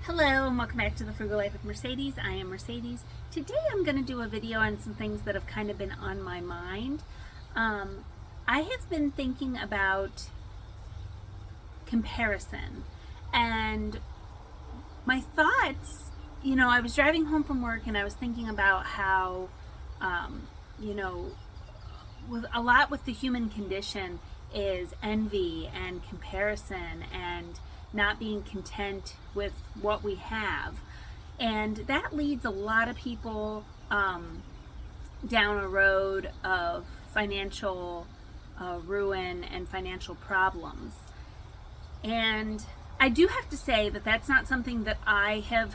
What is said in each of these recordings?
Hello and welcome back to the Frugal Life with Mercedes. I am Mercedes. Today I'm going to do a video on some things that have kind of been on my mind. I have been thinking about comparison and my thoughts, I was driving home from work and I was thinking about how, with a lot with the human condition is envy and comparison and not being content with what we have. And that leads a lot of people down a road of financial ruin and financial problems. And I do have to say that that's not something that I have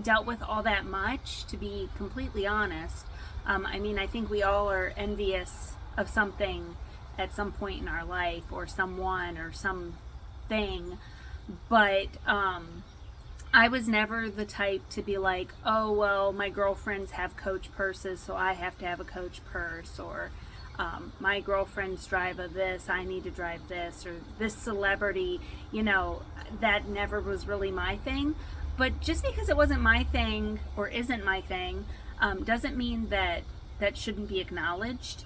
dealt with all that much, to be completely honest. I think we all are envious of something at some point in our life, or someone, or something. But I was never the type to be like, oh, well, my girlfriends have Coach purses, so I have to have a Coach purse, or my girlfriends drive a this, I need to drive this, or this celebrity, that never was really my thing. But just because it wasn't my thing or isn't my thing doesn't mean that shouldn't be acknowledged,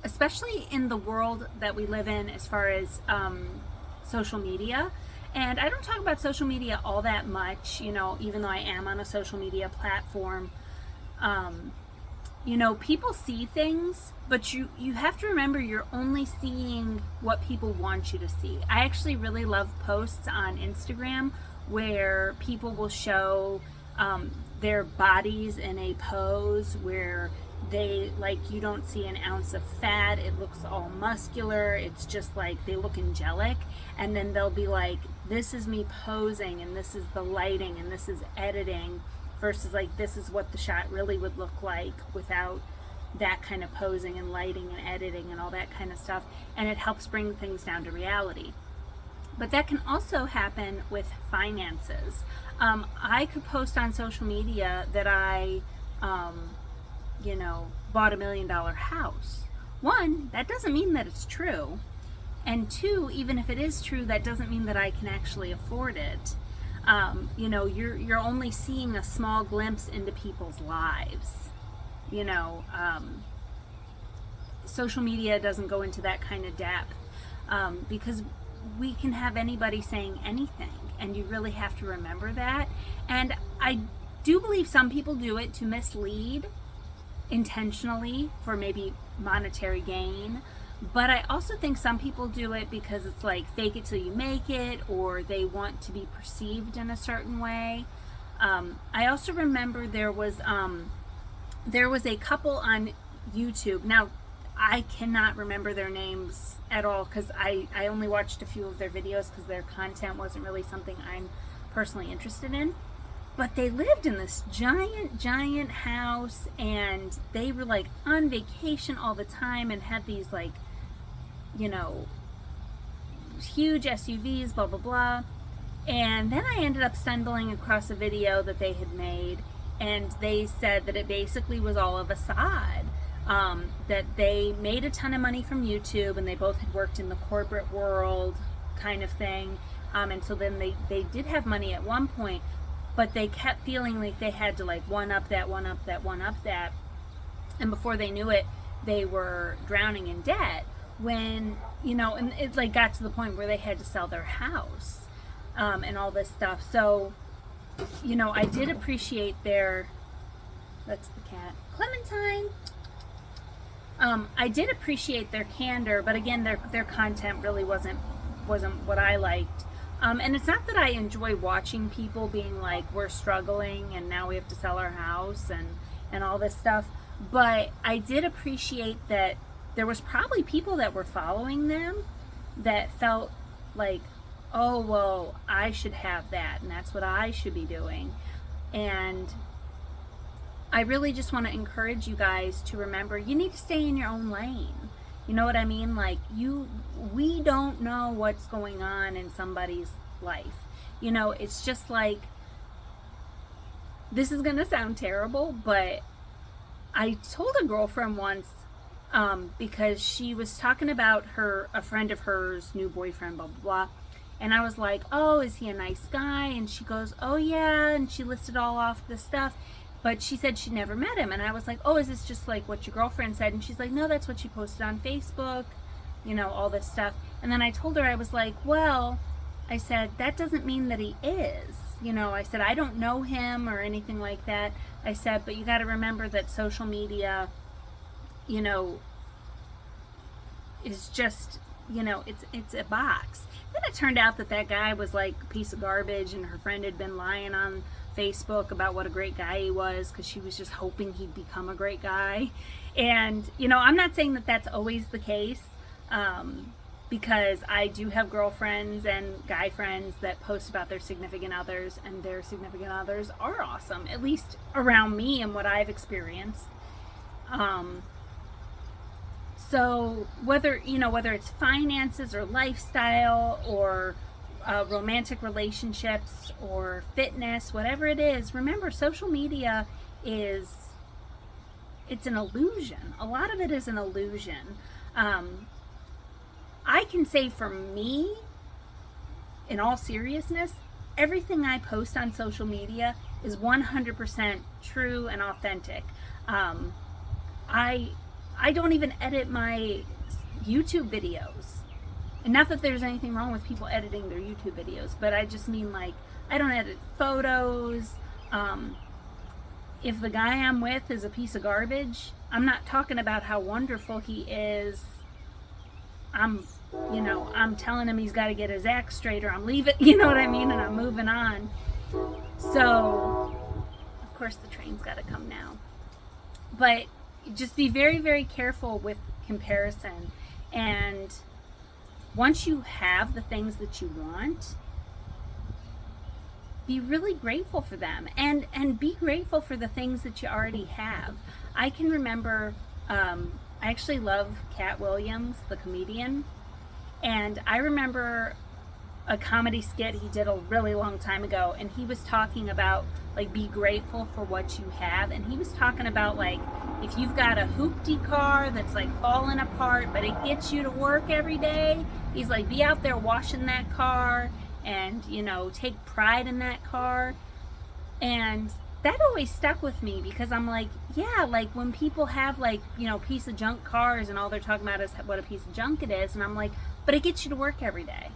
especially in the world that we live in as far as social media. And I don't talk about social media all that much, even though I am on a social media platform. People see things, but you have to remember you're only seeing what people want you to see. I actually really love posts on Instagram where people will show their bodies in a pose where you don't see an ounce of fat, it looks all muscular, it's just like they look angelic, and then they'll be like, this is me posing, and this is the lighting, and this is editing, versus like, this is what the shot really would look like without that kind of posing and lighting and editing and all that kind of stuff. And it helps bring things down to reality. But that can also happen with finances. I could post on social media that I bought $1 million house. One, that doesn't mean that it's true. And two, even if it is true, that doesn't mean that I can actually afford it. You're only seeing a small glimpse into people's lives. Social media doesn't go into that kind of depth because we can have anybody saying anything, and you really have to remember that. And I do believe some people do it to mislead intentionally for maybe monetary gain, but I also think some people do it because it's like fake it till you make it, or they want to be perceived in a certain way. I also remember there was a couple on YouTube. Now I cannot remember their names at all because I only watched a few of their videos because their content wasn't really something I'm personally interested in. But they lived in this giant house, and they were like on vacation all the time and had these like, huge SUVs, blah, blah, blah. And then I ended up stumbling across a video that they had made, and they said that it basically was all a facade. That they made a ton of money from YouTube, and they both had worked in the corporate world kind of thing. And so then they did have money at one point, but they kept feeling like they had to like one up that. And before they knew it, they were drowning in debt when, and it like got to the point where they had to sell their house and all this stuff. So, I did appreciate that's the cat, Clementine. I did appreciate their candor, but again, their content really wasn't what I liked. And it's not that I enjoy watching people being like, we're struggling and now we have to sell our house and all this stuff. But I did appreciate that there was probably people that were following them that felt like, oh, well, I should have that, and that's what I should be doing. And I really just want to encourage you guys to remember, you need to stay in your own lane. You know what I mean? Like, we don't know what's going on in somebody's life. It's just like, this is going to sound terrible, but I told a girlfriend once, because she was talking about a friend of hers, new boyfriend, blah, blah, blah. And I was like, oh, is he a nice guy? And she goes, oh yeah. And she listed all off the stuff. But she said she never met him. And I was like, oh, is this just like what your girlfriend said? And she's like, no, that's what she posted on Facebook, you know, all this stuff. And then I told her, I was like, well, I said, that doesn't mean that he is. You know, I said, I don't know him or anything like that. I said, but you got to remember that social media, you know, is just, you know, it's a box. Then it turned out that that guy was like a piece of garbage, and her friend had been lying on Facebook about what a great guy he was because she was just hoping he'd become a great guy. And, you know, I'm not saying that that's always the case, because I do have girlfriends and guy friends that post about their significant others, and their significant others are awesome, at least around me and what I've experienced. So whether, you know, whether it's finances or lifestyle or romantic relationships or fitness, whatever it is, remember, social media it's an illusion. A lot of it is an illusion. I can say for me, in all seriousness, everything I post on social media is 100% true and authentic. I don't even edit my YouTube videos. And not that there's anything wrong with people editing their YouTube videos, but I just mean, like, I don't edit photos. If the guy I'm with is a piece of garbage, I'm not talking about how wonderful he is. I'm telling him he's got to get his act straight or I'm leaving, you know what I mean? And I'm moving on. So, of course, the train's got to come now. But just be very, very careful with comparison. And once you have the things that you want, be really grateful for them, and be grateful for the things that you already have. I can remember, I actually love Cat Williams, the comedian, and I remember a comedy skit he did a really long time ago, and he was talking about, like, be grateful for what you have. And he was talking about, like, if you've got a hoopty car that's like falling apart but it gets you to work every day, he's like, be out there washing that car and, you know, take pride in that car. And that always stuck with me, because I'm like, yeah, like when people have, like, you know, piece of junk cars and all they're talking about is what a piece of junk it is, and I'm like, but it gets you to work every day.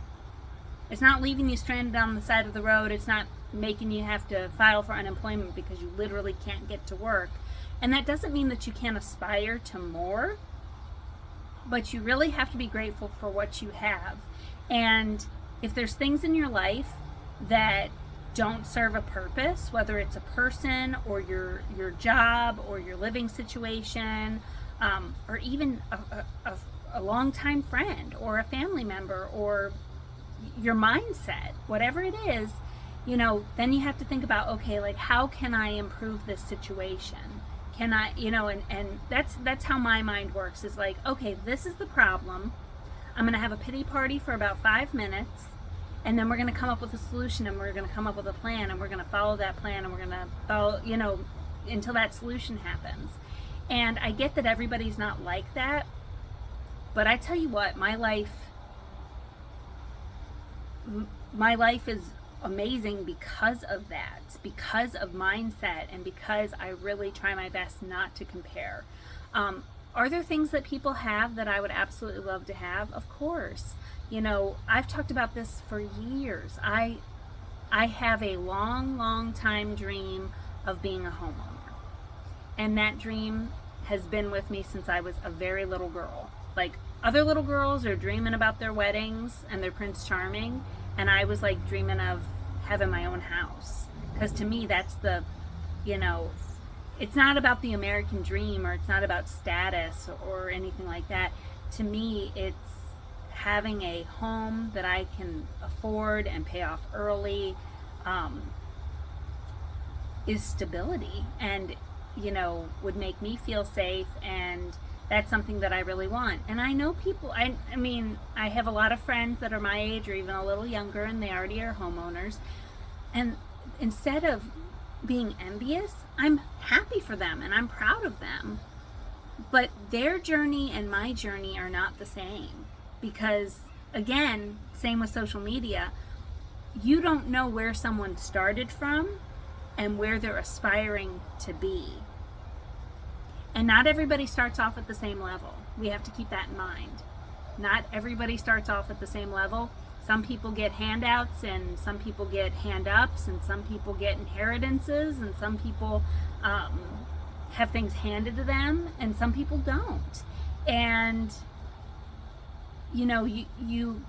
It's not leaving you stranded on the side of the road. It's not making you have to file for unemployment because you literally can't get to work. And that doesn't mean that you can't aspire to more, but you really have to be grateful for what you have. And if there's things in your life that don't serve a purpose, whether it's a person or your job or your living situation, or even a longtime friend or a family member or your mindset, whatever it is, you know, then you have to think about, okay, like, how can I improve this situation? Can I, you know, and that's how my mind works, is like, okay, this is the problem. I'm going to have a pity party for about 5 minutes, and then we're going to come up with a solution, and we're going to come up with a plan, and we're going to follow that plan, and we're going to follow, you know, until that solution happens. And I get that everybody's not like that, but I tell you what, my life is amazing because of that, because of mindset, and because I really try my best not to compare. Are there things that people have that I would absolutely love to have? Of course. You know, I've talked about this for years. I have a long time dream of being a homeowner. And that dream has been with me since I was a very little girl. Like, other little girls are dreaming about their weddings and their Prince Charming, and I was like dreaming of having my own house. Because to me, that's the, you know, it's not about the American dream, or it's not about status or anything like that. To me, it's having a home that I can afford and pay off early, is stability, and, you know, would make me feel safe, and that's something that I really want. And I know people, I mean, I have a lot of friends that are my age or even a little younger, and they already are homeowners. And instead of being envious, I'm happy for them and I'm proud of them. But their journey and my journey are not the same, because again, same with social media, you don't know where someone started from and where they're aspiring to be. And not everybody starts off at the same level. We have to keep that in mind. Not everybody starts off at the same level. Some people get handouts, and some people get hand-ups, and some people get inheritances, and some people have things handed to them, and some people don't. And you know, you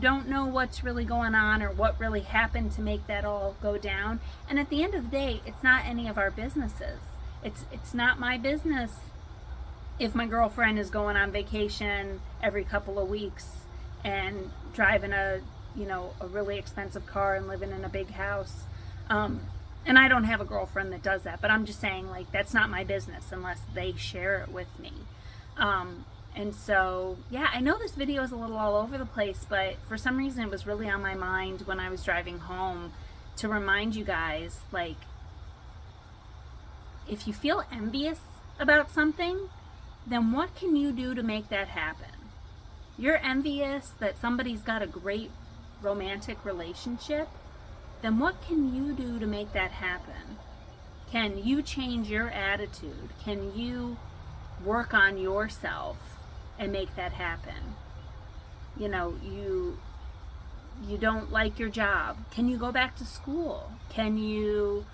don't know what's really going on or what really happened to make that all go down. And at the end of the day, it's not any of our businesses. It's not my business if my girlfriend is going on vacation every couple of weeks and driving a really expensive car and living in a big house. And I don't have a girlfriend that does that, but I'm just saying, like, that's not my business unless they share it with me. And so, yeah, I know this video is a little all over the place, but for some reason it was really on my mind when I was driving home to remind you guys, like, if you feel envious about something, then what can you do to make that happen? You're envious that somebody's got a great romantic relationship, then what can you do to make that happen? Can you change your attitude? Can you work on yourself and make that happen? You know, you don't like your job. Can you go back to school? Can you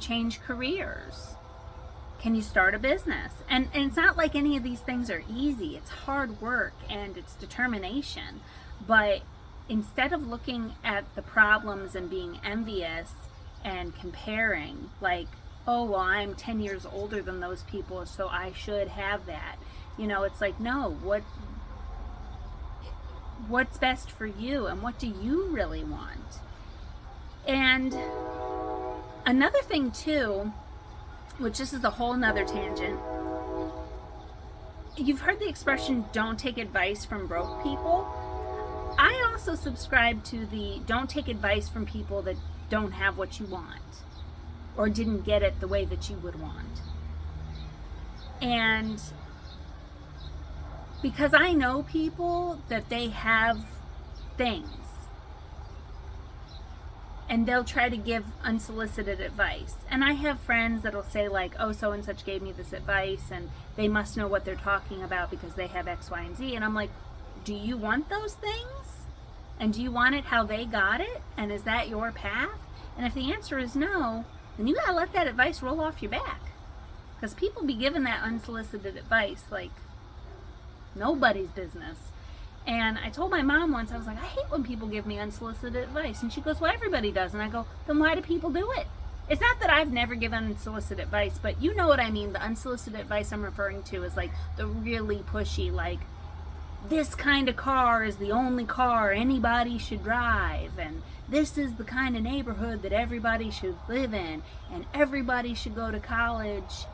change careers? Can you start a business? And it's not like any of these things are easy. It's hard work and it's determination. But instead of looking at the problems and being envious and comparing, like, oh, well, I'm 10 years older than those people, so I should have that. You know, it's like, no, what's best for you, and what do you really want? And another thing too, which this is a whole nother tangent, you've heard the expression, don't take advice from broke people. I also subscribe to the don't take advice from people that don't have what you want or didn't get it the way that you would want. And because I know people that they have things and they'll try to give unsolicited advice. And I have friends that'll say, like, oh, so and such gave me this advice and they must know what they're talking about because they have X, Y, and Z. And I'm like, do you want those things? And do you want it how they got it? And is that your path? And if the answer is no, then you gotta let that advice roll off your back. Because people be giving that unsolicited advice like nobody's business. And I told my mom once, I was like, I hate when people give me unsolicited advice. And she goes, well, everybody does. And I go, then why do people do it? It's not that I've never given unsolicited advice, but you know what I mean. The unsolicited advice I'm referring to is like the really pushy, like, this kind of car is the only car anybody should drive, and this is the kind of neighborhood that everybody should live in, and everybody should go to college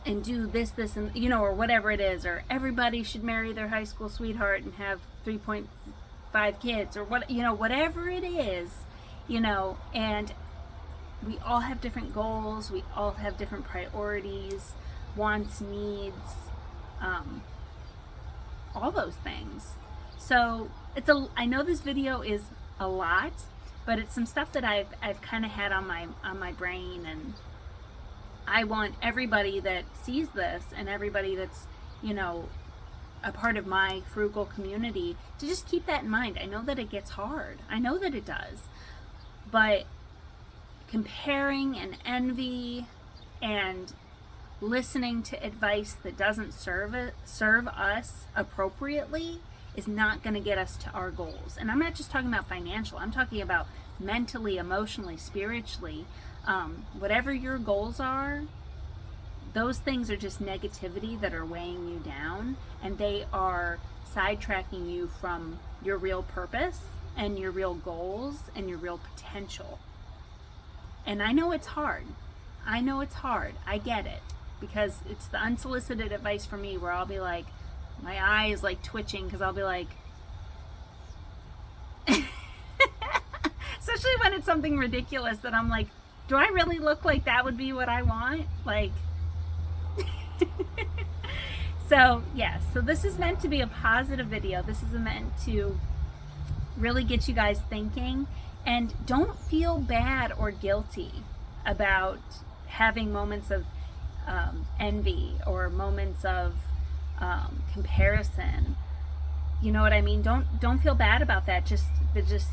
and do this, and, you know, or whatever it is, or everybody should marry their high school sweetheart and have 3.5 kids, or what, you know, whatever it is, you know. And we all have different goals, we all have different priorities, wants, needs, all those things. So I know this video is a lot, but it's some stuff that I've kind of had on my brain, and I want everybody that sees this and everybody that's, you know, a part of my frugal community to just keep that in mind. I know that it gets hard. I know that it does. But comparing and envy and listening to advice that doesn't serve us appropriately is not going to get us to our goals. And I'm not just talking about financial. I'm talking about mentally, emotionally, spiritually. Whatever your goals are, those things are just negativity that are weighing you down, and they are sidetracking you from your real purpose and your real goals and your real potential. And I know it's hard. I get it. Because it's the unsolicited advice for me where I'll be like, my eye is like twitching because I'll be like, especially when it's something ridiculous that I'm like, do I really look like that would be what I want? Like, So yes, so this is meant to be a positive video. This is meant to really get you guys thinking, and don't feel bad or guilty about having moments of envy or moments of comparison. You know what I mean? Don't feel bad about that. Just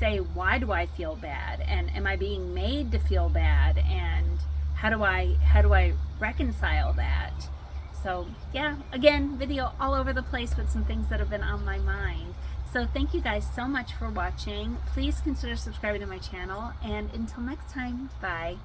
say, why do I feel bad, and am I being made to feel bad, and how do I reconcile that? So yeah, again, video all over the place with some things that have been on my mind. So thank you guys so much for watching. Please consider subscribing to my channel, and until next time, bye.